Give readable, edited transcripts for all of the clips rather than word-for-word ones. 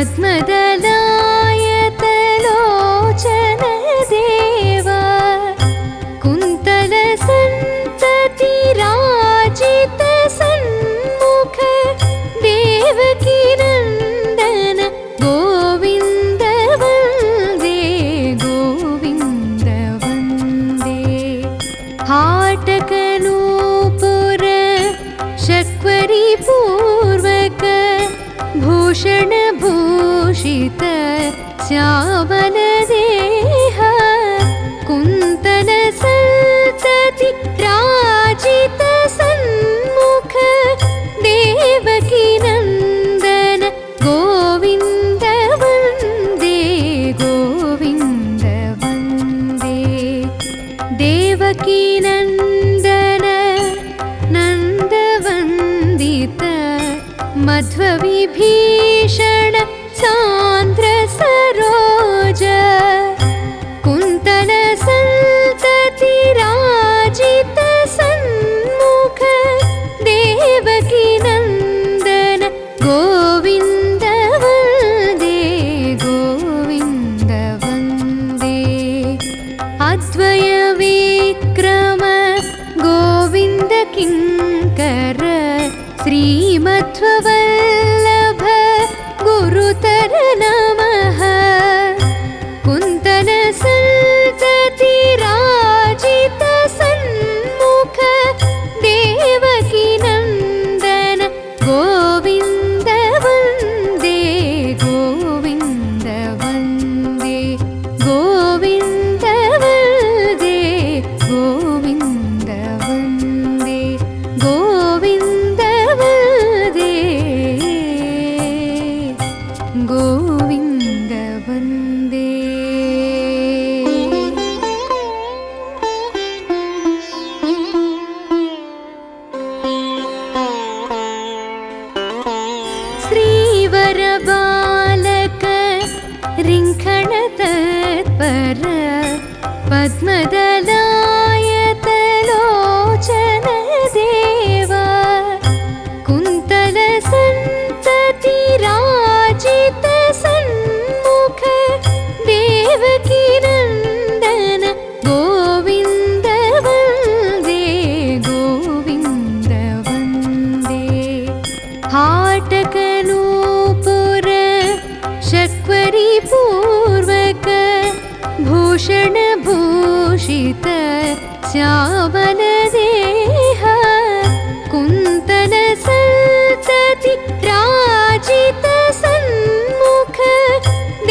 पद्मदलायतलोचन देव कुन्तलसन्ततिराजितसन्मुख देवकीनन्दन गोविन्द वन्दे गोविन्द वन्दे हाटकनूपुर शक्वरीपूर्वक भूषणभूषित श्यामल देह कुन्तलसन्तति राजितसन्मुख देवकीनन्दन गोविन्द वन्दे गोविन्द वन्दे देवकीनन्दन नन्दवन्दित मध्वविभीषण सान्द्र सरोज कुन्तलसन्तति राजितसन्मुख देवकीनन्दन गोविन्द वन्दे गोविन्द वन्दे अद्वयविक्रम गोविन्द किङ्कर श्रीमध्ववल्लभ गुरुतर नमः कुन्तलसन्तति राजितसन्मुख देवकीनन्दन गोविन्द वन्दे गोविन्द वन्दे गोविन्द वन्दे गोविन्द वन्दे गोविन्द वन्दे गोविन्द वन्दे श्रीवरबालक रिङ्खणतत्पर पद्मदलायतलोचन देव कुन्तलसन्तति राजितसन्मुख देवकीनन्दन गोविन्द वन्दे गोविन्द वन्दे हाटकनूपुर शक्वरीपूर्वक भूषणभूषित श्यामल देह कुन्तलसन्तति राजितसन्मुख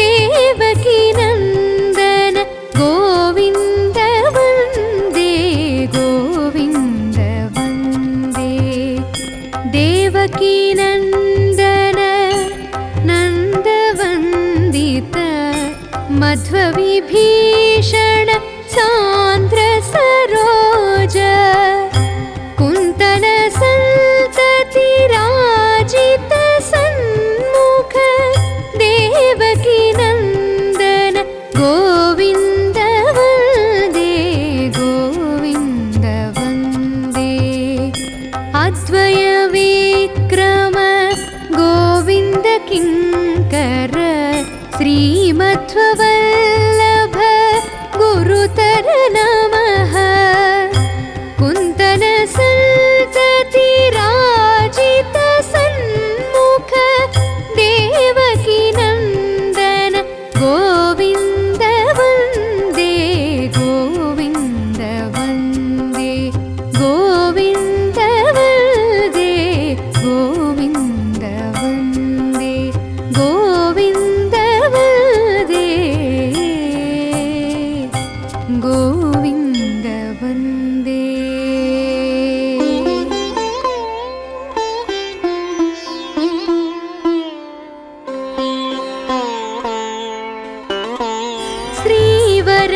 देवकीनन्दन गोविन्द वन्दे गोविन्द वन्दे देवकीनन्दन नन्दवन्दित मध्वविभीषण सान्द्र सरोज कुन्तलसन्तति राजितसन्मुख देवकीनन्दन गोविन्द वन्दे गोविन्द वन्दे अद्वयविक्रम गोविन्द किङ्कर श्रीमध्ववल्लभ गुरुतर नमः कुन्तलसन्तति राजितसन्मुख देवकीनन्दन गोविन्द वन्दे गोविन्द वन्दे गोविन्द वन्दे गोविन्द वन्दे गोविन्द वन्दे गोविन्द वन्दे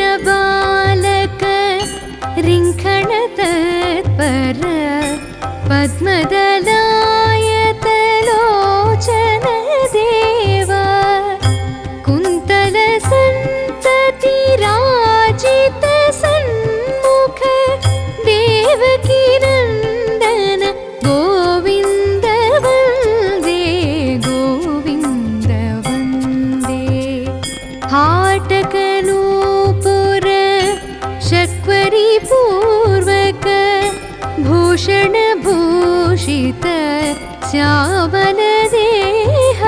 श्रीवरबालक रिङ्खणतत्पर पद्मदलायतलोचन देव कुन्तलसन्तति राजितसन्मुख देवकीनन्दन गोविन्द वन्दे गोविन्द वन्दे भूषणभूषित श्यामलदेह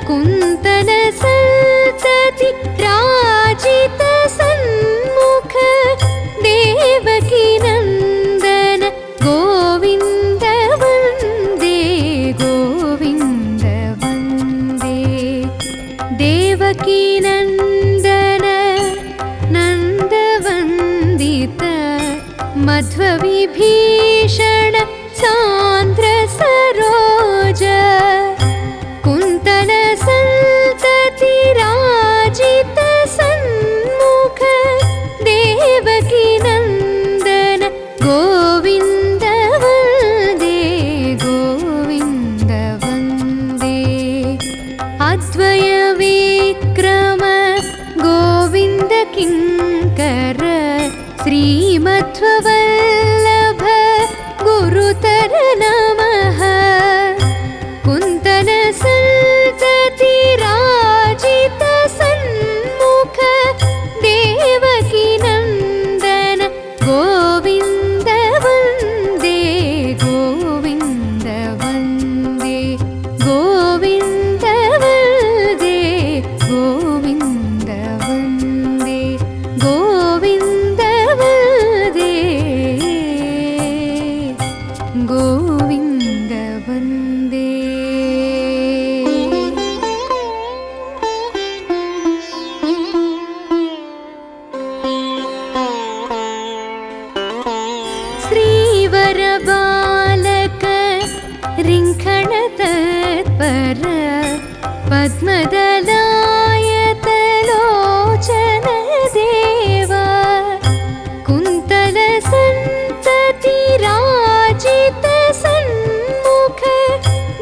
कुन्तलसन्तति राजित सन्मुख देवकी नन्दन गोविन्द वन्दे गोविन्द वन्दे देवकी नन्दन नन्दवन्दित मध्वविभीषण सान्द्र सरोज कुन्तलसन्तति राजित सन्मुख देवकी नन्दन गोविन्द वन्दे गोविन्द वन्दे अद्वय विक्रम गोविन्द किङ्कर श्रीमध्ववल्लभ गुरुतर नमः कुन्तलसन्तति राजित सन्मुख देवकी नन्दन गोविन्द वन्दे गोविन्द वन्दे गोविन्द वन्दे गोविन्द वन्दे गोविन्द वन्दे गोविन्द वन्दे श्रीवरबालक रिङ्खण तत्पर पद्मदलायत लोचन देवा कुन्तलसन्तति राजित सन्मुख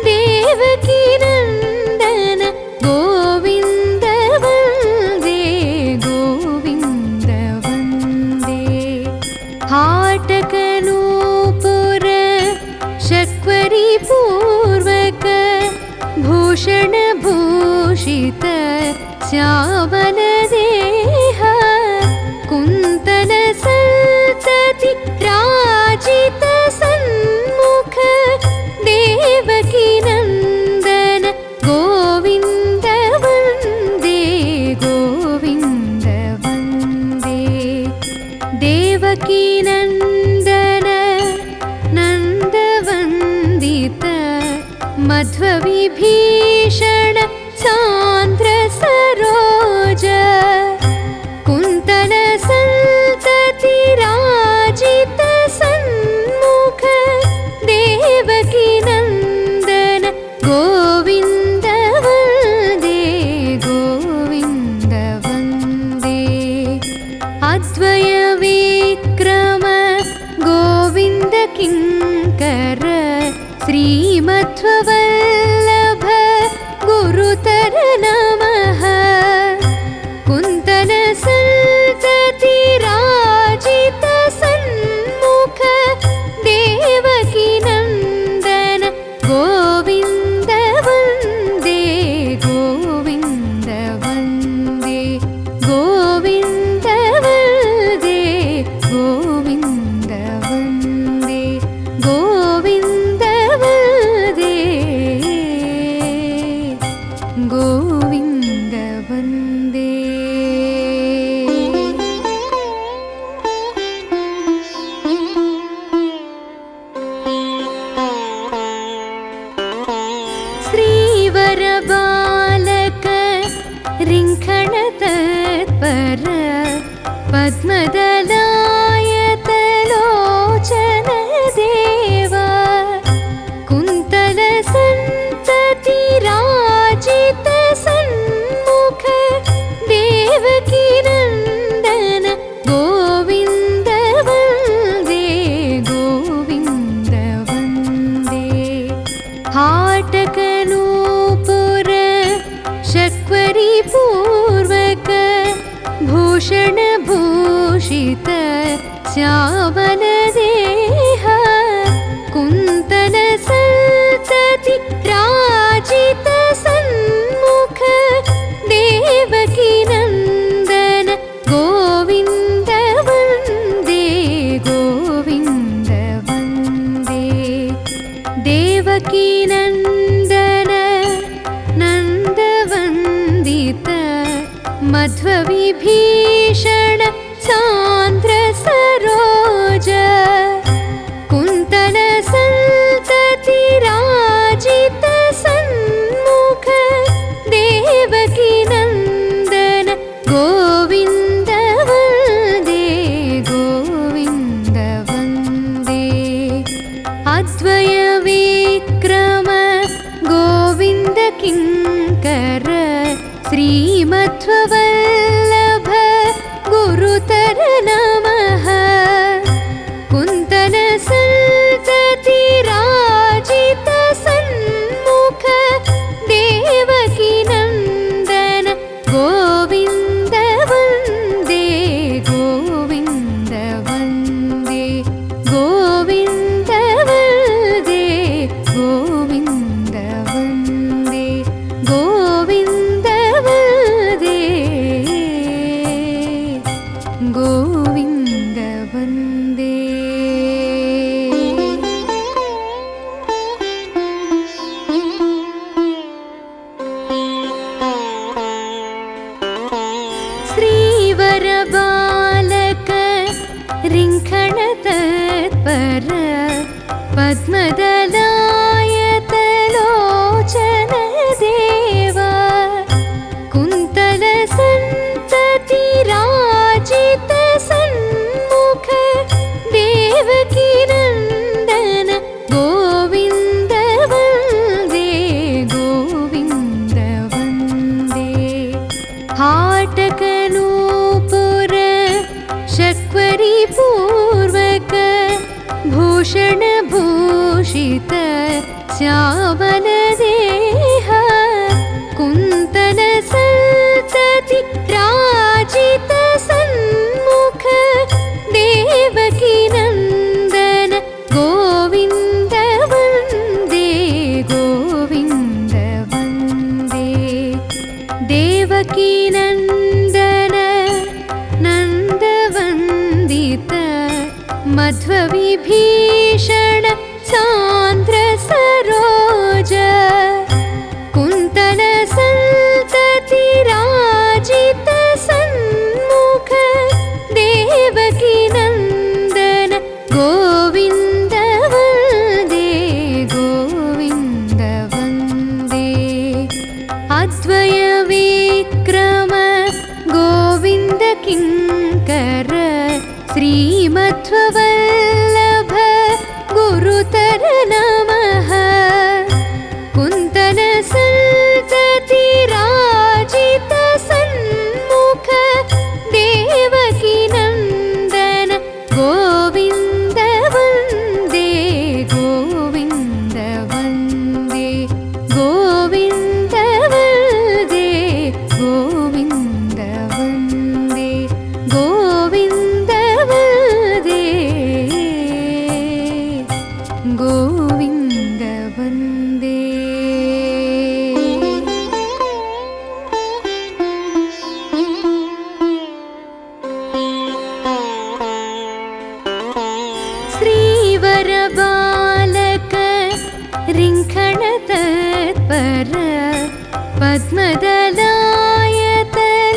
देवकी नन्दन गोविन्द वन्दे गोविन्द वन्दे हाटकनूपुर शक्वरी पूर्वक भूषणभूषित श्यामलदेह कुन्तलसन्तति राजित सन्मुख देवकी नन्दन गोविन्द वन्दे गोविन्द वन्दे देवकी नन्दन नन्दवन्दित मध्वविभीषण सान्द्र सरोज कुन्तलसन्तति राजित सन्मुख देवकी नन्दन गोविन्द वन्दे गोविन्द वन्दे अद्वय विक्रम गोविन्द किङ्कर श्रीमध्ववल्लभ गुरुतर नमः कुन्तलसन्तति राजित सन्मुख देवकी नन्दन गोविन्द वन्दे गोविन्द वन्दे गोविन्द वन्दे गोविन्द वन्दे गोविन्द वन्दे गोविन्द वन्दे श्रीवरबालक रिङ्खण तत्पर पद्मदलायत लोचन देवा कुन्तलसन्तति राजित सन्मुख देवकी नन्दन गोविन्द वन्दे गोविन्द वन्दे हाटकनूपुर शक्वरी पूर्वक भूषणभूषित श्यामलदेह कुन्तलसन्तति राजित सन्मुख देवकी नन्दन गोविन्द वन्दे गोविन्द वन्दे मध्वविभीषण सान्द्र सरोज कुन्तल सन्तति राजित सन्मुख देवकी नन्दन गोविन्द वन्दे गोविन्द वन्दे अद्वय विक्रम गोविन्द किङ्कर श्रीमध्ववल्लभ गुरुतर नमः कुन्तल सन्तति राजित सन्मुख देवकी नन्दन गोविन्द वन्दे गोविन्द वन्दे गोविन्द वन्दे गोविन्द वन्दे गोविन्द वन्दे गोविन्द वन्दे श्रीवर बालक रिङ्खण तत्पर पद्मदलायत लोचन देवा कुन्तल सन्तति राजित सन्मुख देवकी नन्दन गोविन्द वन्दे गोविन्द वन्दे हाटकनूपुर शक्वरी पूर्वक भूषण भूषित श्यामल देह कुन्तल सन्तति राजित सन्मुख देवकी नन्दन गोविन्द वन्दे गोविन्द वन्दे देवकी नन्दन नन्दवन्दित मध्वविभीषण सान्द्र सरोज कुन्तल सन्तति राजित सन्मुख देवकी नन्दन गोविन्द वन्दे गोविन्द वन्दे अद्वय विक्रम गोविन्द किङ्कर श्रीमध्ववल्लभ गुरुतर नमः कुन्तल सन्तति राजित सन्मुख देवकी नन्दन गोविन्द वन्दे गोविन्द वन्दे गोविन्द वन्दे गोविन्द वन्दे गोविन्द वन्दे गोविन्द वन्दे श्रीवर बालक रिङ्खण तत्पर पद्मदलायत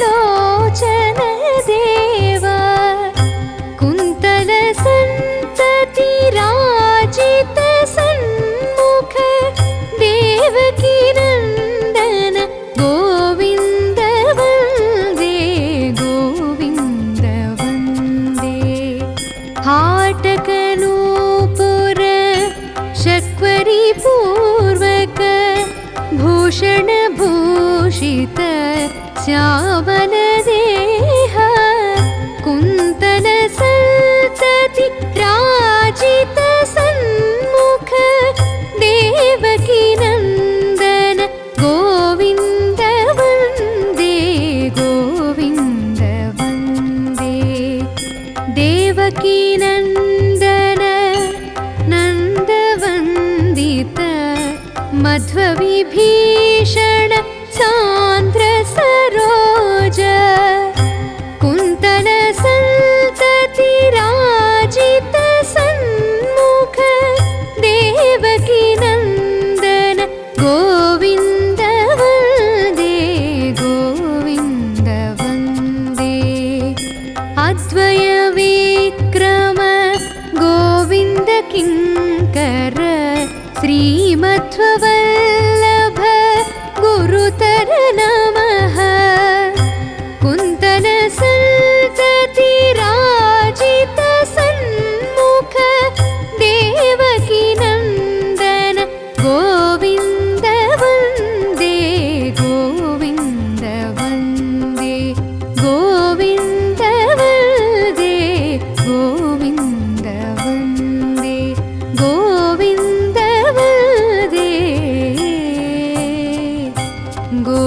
लोचन देवा कुन्तल सन्तति राजित सन्मुख देवकी नन्दन गोविन्द वन्दे गोविन्द वन्दे हाटकनूपुर शक्वरी पूर्वक भूषण भूषित श्यामल देह कुन्तल सन्तति राजित सन्मुख देवकी नन्दन गोविन्द वन्दे गोविन्द वन्दे देवकी नन्दन नन्दवन्दित मध्वविभीषण सान्द्र सरोज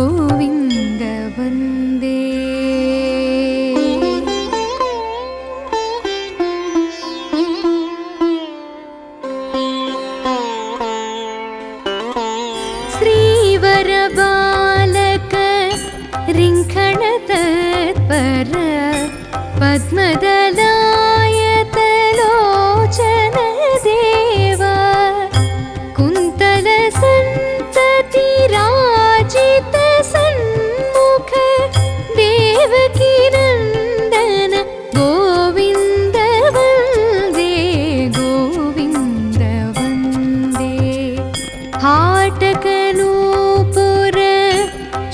गोविन्द वन्दे। श्रीवरबालक रिङ्खणतत्पर पद्मदलायतलोचन देव कुन्तलसन्ततिराजित सन्मुख देवकीनन्दन गोविन्द वन्दे गोविन्द वन्दे। हाटकनूपुर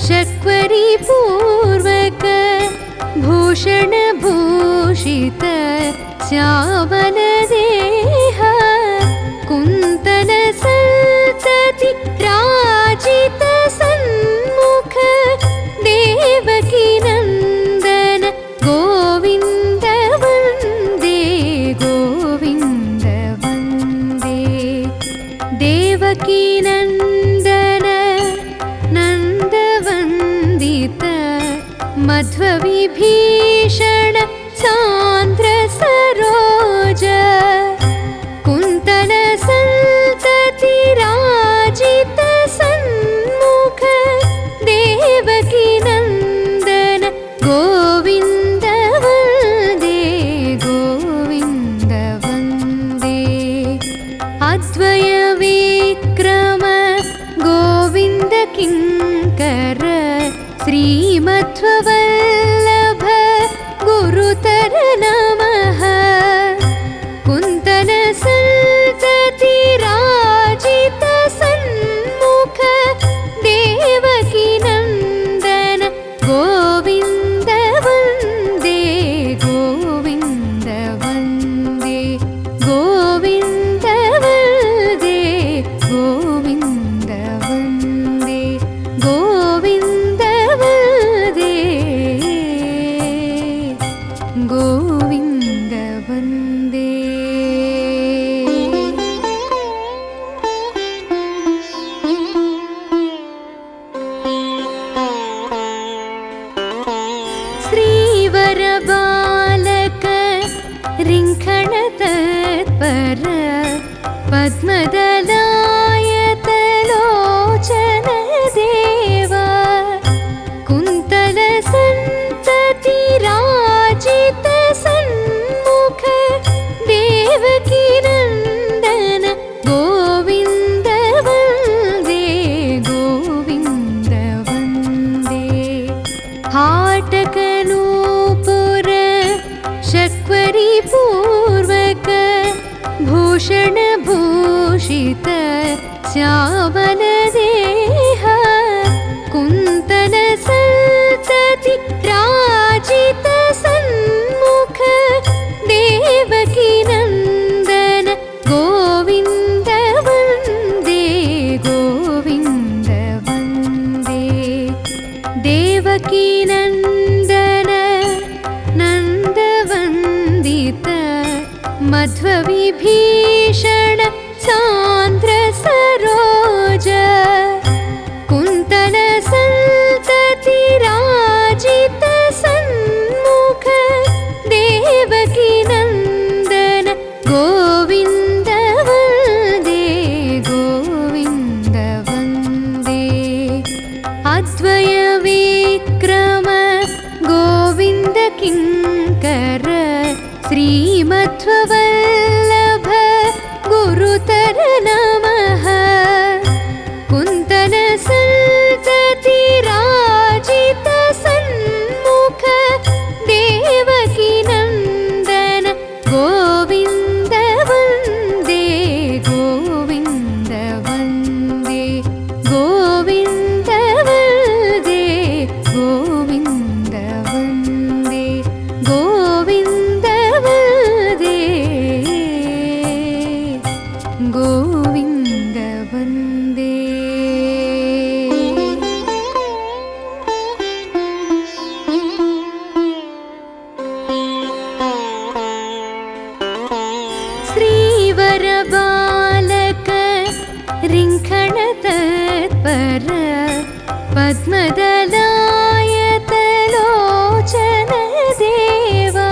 शक्वरी पूर्वक भूषण भूषित श्यामल देह कुन्तल सन्तति राजित सन्मुख देवकी नन्दन गोविन्द वन्दे गोविन्द वन्दे। देवकी नन्दन नन्दवन्दित मध्वविभीषण सान्द्र सरोज कुन्तल सन्तति राजित सन्मुख देवकी नन्दन गोविन्द वन्दे गोविन्द वन्दे। अद्वय विक्रम गोविन्द किङ्कर श्रीमध्ववल्लभ गुरुतर नमः कुन्तल सन्तति राजित सन्मुख देवकी नन्दन गोविन्द वन्दे गोविन्द वन्दे गोविन्द वन्दे गोविन्द वन्दे गोविन्द वन्दे गोविन्द वन्दे। श्रीवरबालक रिङ्खणतत्पर पद्मदलायतलोचन देव कुन्तल सन्तति राजित सन्मुख देवकी नन्दन गोविन्द वन्दे गोविन्द वन्दे। हाटकनूपुर शक्वरी पूर्वक भूषण भूषित श्यामल देह कुन्तल सन्तति राजित सन्मुख देवकी नन्दन गोविन्द वन्दे गोविन्द वन्दे। देवकी नन्दन नन्दवन्दित मध्वविभीषण सान्द्र सरोज कुन्तल सन्तति राजित सन्मुख देवकी नन्दन गोविन्द वन्दे गोविन्द वन्दे। अद्वय विक्रम गोविन्द किङ्कर श्रीमध्ववल्लभ गुरुतर नमः कुन्तल सन्तति राजित सन्मुख देवकी नन्दन गोविन्द वन्दे गोविन्द वन्दे गोविन्द वन्दे गोविन्द वन्दे गोविन्द वन्दे पद्मदलायतलोचन देवा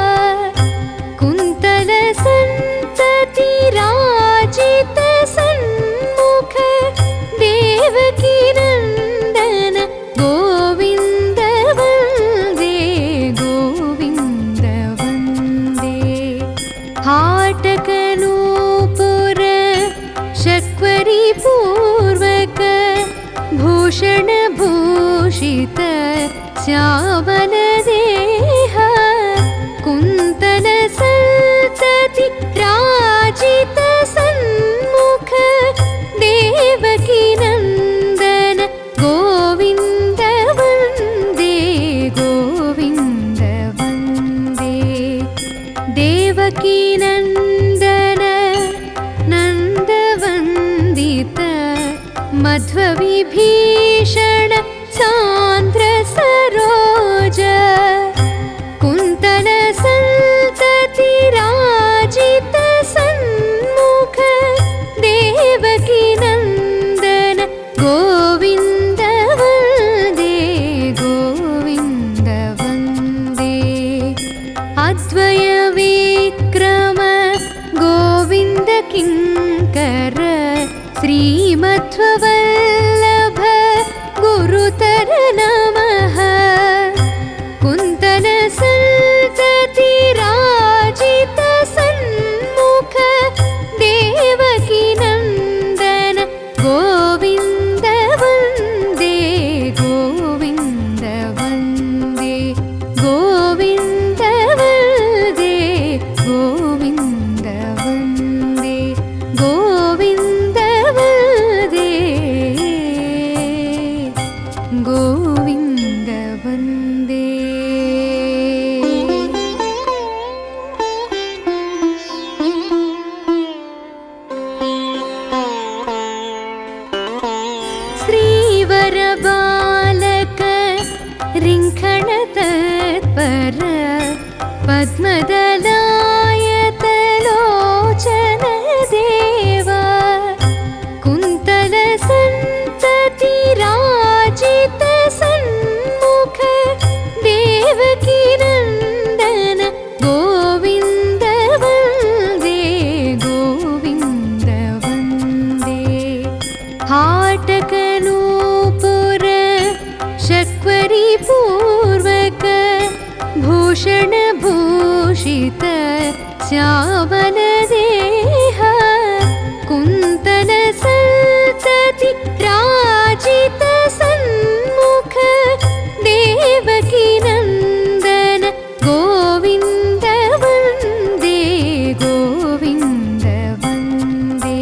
कुन्तलसन्ततिराजित सन्मुख देवकीनन्दन गोविन्द वन्दे गोविन्द वन्दे हाटकनूपुर शक्वरी पूर्वक भूषण भूषित श्यामल देह कुन्तल सन्तति राजित सन्मुख देवकी नन्दन गोविन्द वन्दे गोविन्द वन्दे देवकी नन्दन नन्दवन्दित मध्वविभीषण सान्द्र सरोज कुन्तल सन्तति राजित सन्मुख देवकी नन्दन गोविन्द वन्दे गोविन्द वन्दे अद्वय विक्रम गोविन्द किङ्कर श्रीमध्ववल्लभ गुरुतर नमः कुन्तल सन्तति राजित सन्मुख देवकी नन्दन गोविन्द वन्दे गोविन्द वन्दे गोविन्द वन्दे गोविन्द वन्दे गोविन्द वन्दे गोविन्द वन्दे श्रीवर बालक रिङ्खण तत्पर पद्मदलायतलोचन देवा कुन्तल सन्तति राजित सन्मुख देवकी नन्दन गोविन्द वन्दे गोविन्द वन्दे हाटकनूपुर शक्वरी पूर्वक भूषण भूषित श्यामल देह कुन्तल सन्तति राजित सन्मुख देवकी नन्दन गोविन्द वन्दे गोविन्द वन्दे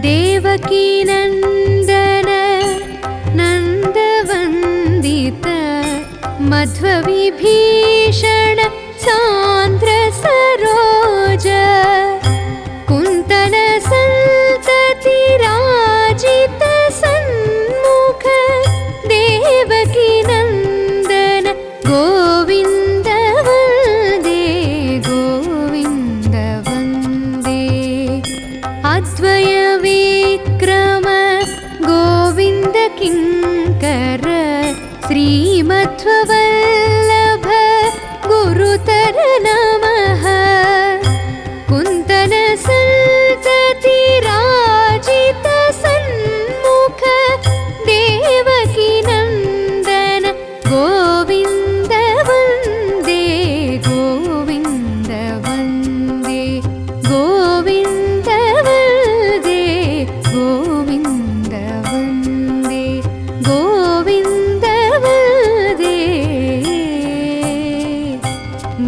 देवकी नन्दन नन्दवन्दित मध्वविभीषण सान्द्र सरोज कुन्तल सन्तति राजित सन्मुख देवकी नन्दन गोविन्द वन्दे गोविन्द वन्दे अद्वय विक्रम गोविन्द किङ्कर श्रीमध्ववल्लभ गुरुतर नमः कुन्तल सन्तति राजित सन्मुख देवकी नन्दन गोविन्द वन्दे गोविन्द वन्दे गोविन्द वन्दे गोविन्द वन्दे गोविन्द वन्दे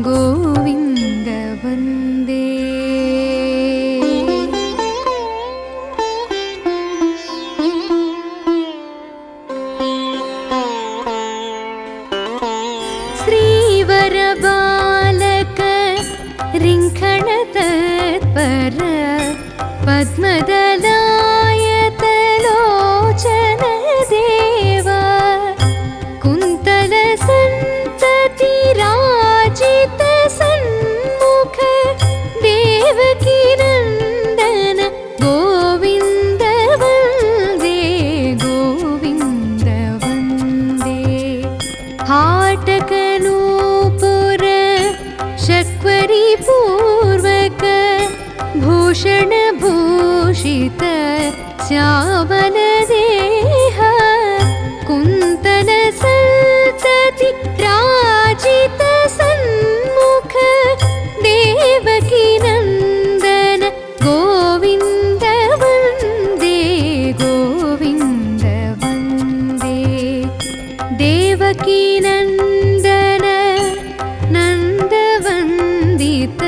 गोविन्द वन्दे श्रीवर बालक रिङ्खण तत्पर पद्मदलायतलोचन देवा कुन्तल सन्तति राजित सन्मुख देवकी नन्दन गोविन्द वन्दे गोविन्द वन्दे हाटकनूपुर शक्वरी पूर्वक भूषण भूषित श्यामल देह कुन्तल संतति राजित सन्मुख देवकी नन्दन गोविन्द वन्दे गोविन्द वन्दे देवकी नन्दन नन्दवन्दित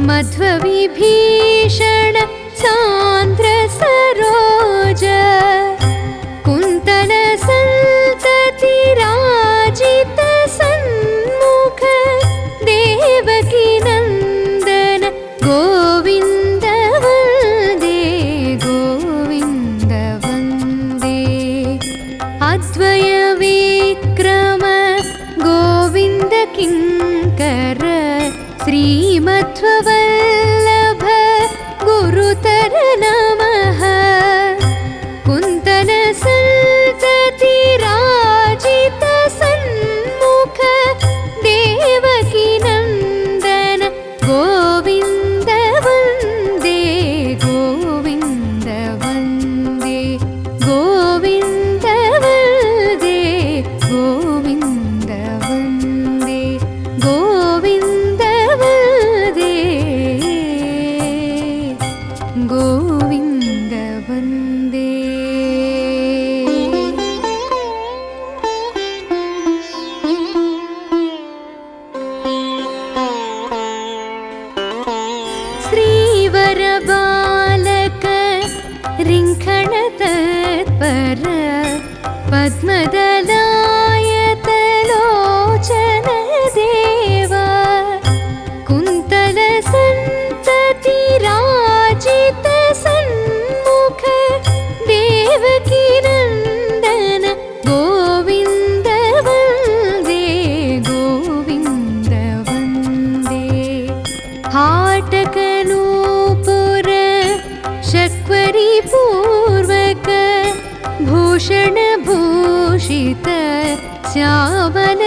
मध्वविभीषण सान्द्र सरोज कुन्तल संतति राजित सन्मुख देवकी नन्दन गोविन्द वन्दे गोविन्द वन्दे अद्वय विक्रम गोविन्द किङ्कर श्रीमध्ववल्लभ गुरुतर नमः कुन्तल संतति राजित सन्मुख देवकी नन्दन गोविन्द वन्दे गोविन्द वन्दे गोविन्द वन्दे गोविन्द वन्दे गोविन्द वन्दे गोविन्द वन्दे श्रीवर बालक रिङ्खण तत्पर पद्मदलायत लोचन देवा कुन्तल संतति राजित सन्मुख देवकी नन्दन गोविन्द वन्दे गोविन्द वन्दे हाटकनूपुर शक्वरी पूर्वक भूषण भूषित श्यामल